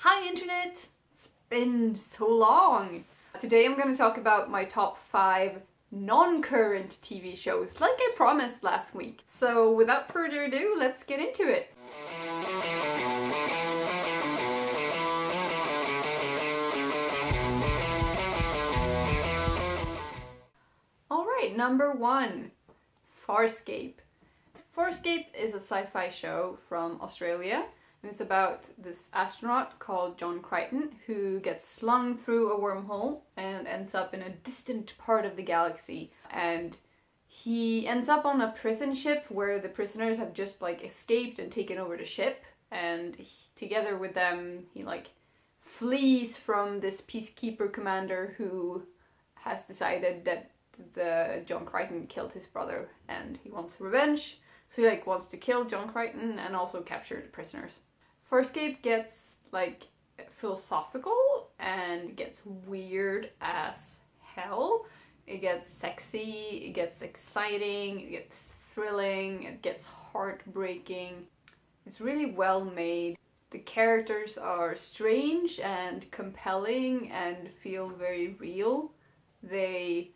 Hi internet! It's been so long! Today I'm going to talk about my top 5 non-current TV shows, like I promised last week. So without further ado, let's get into it! Alright, number 1. Farscape. Farscape is a sci-fi show from Australia. And it's about this astronaut called John Crichton who gets slung through a wormhole and ends up in a distant part of the galaxy. And he ends up on a prison ship where the prisoners have just escaped and taken over the ship. And together with them, he flees from this peacekeeper commander who has decided that John Crichton killed his brother and he wants revenge. So he wants to kill John Crichton and also capture the prisoners. Farscape gets philosophical and gets weird as hell. It gets sexy, it gets exciting, it gets thrilling, it gets heartbreaking. It's really well made. The characters are strange and compelling and feel very real. They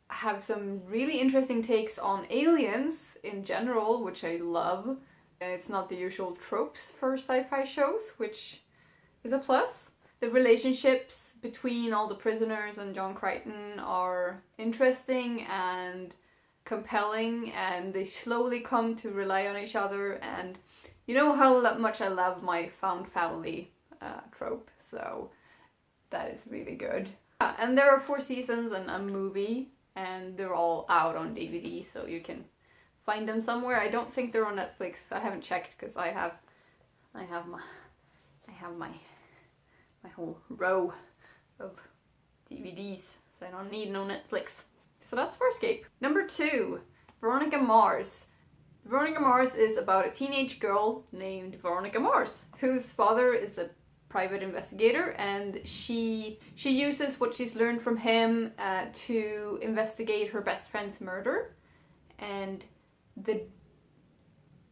have some really interesting takes on aliens in general, which I love. It's not the usual tropes for sci-fi shows, which is a plus. The relationships between all the prisoners and John Crichton are interesting and compelling, and they slowly come to rely on each other. And you know how much I love my found family trope, so that is really good. And there are 4 seasons and a movie, and they're all out on DVD, so you can find them somewhere. I don't think they're on Netflix. I haven't checked because I have my whole row of DVDs, so I don't need no Netflix. So that's Farscape. Number 2, Veronica Mars. Veronica Mars is about a teenage girl named Veronica Mars, whose father is a private investigator, and she uses what she's learned from him to investigate her best friend's murder. And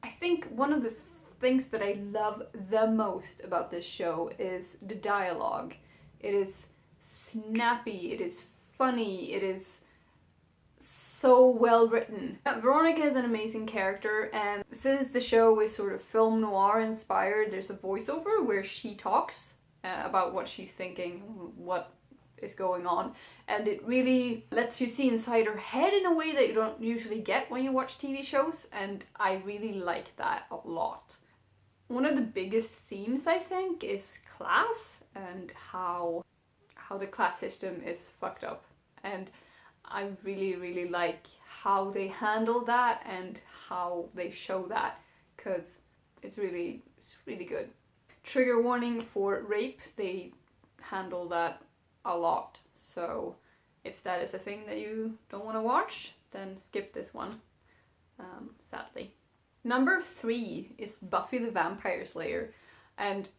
I think one of the things that I love the most about this show is the dialogue. It is snappy, it is funny, it is so well written. Veronica is an amazing character, and since the show is sort of film noir inspired, there's a voiceover where she talks about what she's thinking, what is going on, and it really lets you see inside her head in a way that you don't usually get when you watch TV shows, and I really like that a lot. One of the biggest themes, I think, is class and how the class system is fucked up, and I really like how they handle that and how they show that, because it's really good. Trigger warning for rape, they handle that a lot, so if that is a thing that you don't want to watch, then skip this one, sadly. Number 3 is Buffy the Vampire Slayer, and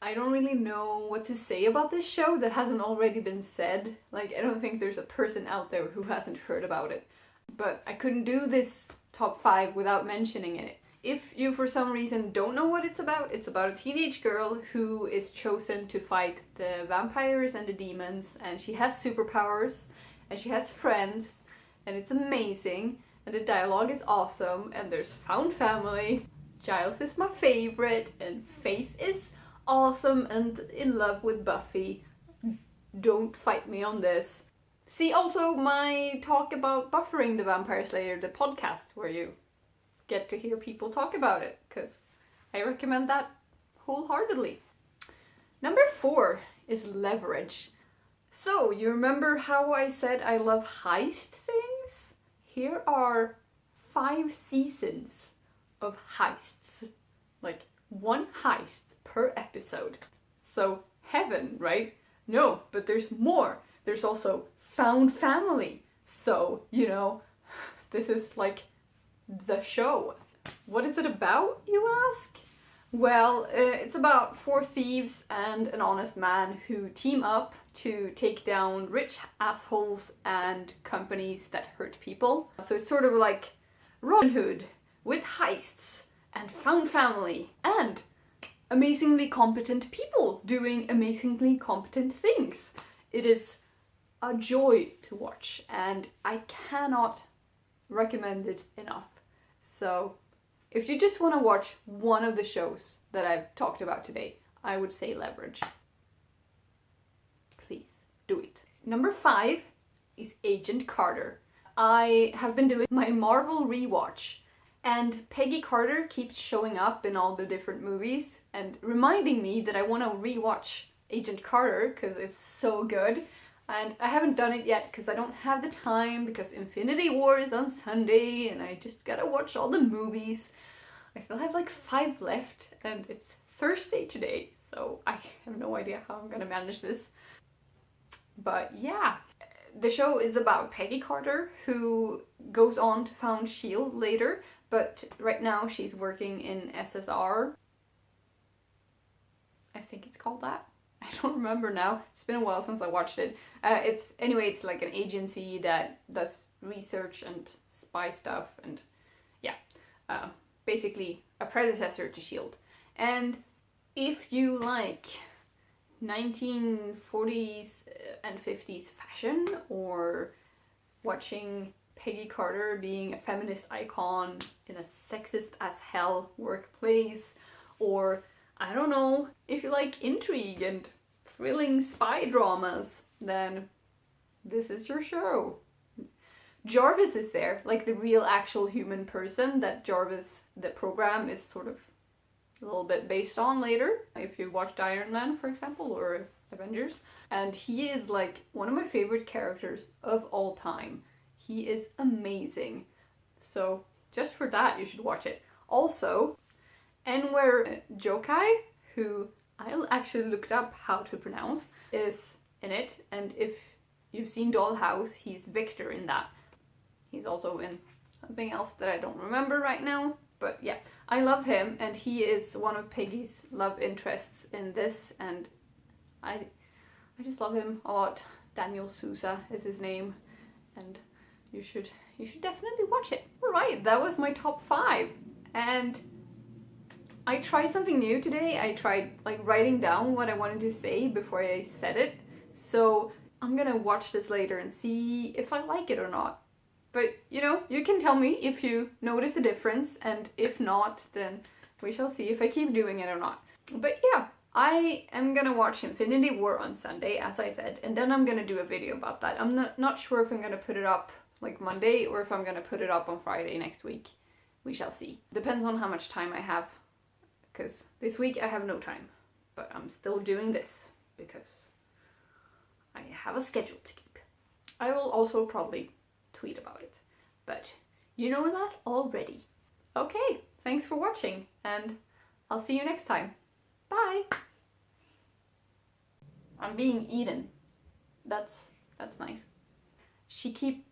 I don't really know what to say about this show that hasn't already been said. I don't think there's a person out there who hasn't heard about it, but I couldn't do this top 5 without mentioning it. If you for some reason don't know what it's about a teenage girl who is chosen to fight the vampires and the demons, and she has superpowers, and she has friends, and it's amazing, and the dialogue is awesome, and there's found family. Giles is my favorite, and Faith is awesome and in love with Buffy. Don't fight me on this. See also my talk about Buffering the Vampire Slayer, the podcast, where you get to hear people talk about it, because I recommend that wholeheartedly. Number 4 is Leverage. So, you remember how I said I love heist things? Here are 5 seasons of heists. 1 heist per episode. So, heaven, right? No, but there's more. There's also found family. So, this is the show. What is it about, you ask? Well, it's about 4 thieves and an honest man who team up to take down rich assholes and companies that hurt people. So it's sort of like Robin Hood with heists and found family and amazingly competent people doing amazingly competent things. It is a joy to watch, and I cannot recommend it enough. So if you just want to watch one of the shows that I've talked about today, I would say Leverage. Please do it. Number 5 is Agent Carter. I have been doing my Marvel rewatch, and Peggy Carter keeps showing up in all the different movies and reminding me that I want to rewatch Agent Carter because it's so good. And I haven't done it yet because I don't have the time, because Infinity War is on Sunday and I just gotta watch all the movies. I still have like 5 left and it's Thursday today, so I have no idea how I'm gonna manage this. But yeah, the show is about Peggy Carter, who goes on to found S.H.I.E.L.D. later, but right now she's working in SSR. I think it's called that. I don't remember now. It's been a while since I watched it. It's like an agency that does research and spy stuff, and yeah, basically a predecessor to S.H.I.E.L.D. And if you like 1940s and 50s fashion, or watching Peggy Carter being a feminist icon in a sexist as hell workplace, or I don't know, if you like intrigue and thrilling spy dramas, then this is your show. Jarvis is there, like the real actual human person that Jarvis, the program, is sort of a little bit based on later, if you watched Iron Man, for example, or Avengers. And he is like one of my favorite characters of all time. He is amazing. So just for that, you should watch it. Also, Enwer Jokai, who I actually looked up how to pronounce, is in it. And if you've seen Dollhouse, he's Victor in that. He's also in something else that I don't remember right now. But yeah, I love him, and he is one of Peggy's love interests in this, and I just love him a lot. Daniel Sousa is his name, and you should definitely watch it. Alright, that was my top 5, and I tried something new today. I tried like writing down what I wanted to say before I said it, so I'm gonna watch this later and see if I like it or not. But, you know, you can tell me if you notice a difference, and if not, then we shall see if I keep doing it or not. But yeah, I am gonna watch Infinity War on Sunday, as I said, and then I'm gonna do a video about that. I'm not sure if I'm gonna put it up like Monday, or if I'm gonna put it up on Friday next week. We shall see. Depends on how much time I have, because this week I have no time. But I'm still doing this, because I have a schedule to keep. I will also probably tweet about it, but you know that already. Okay, thanks for watching, and I'll see you next time. Bye! I'm being eaten. That's nice. She keep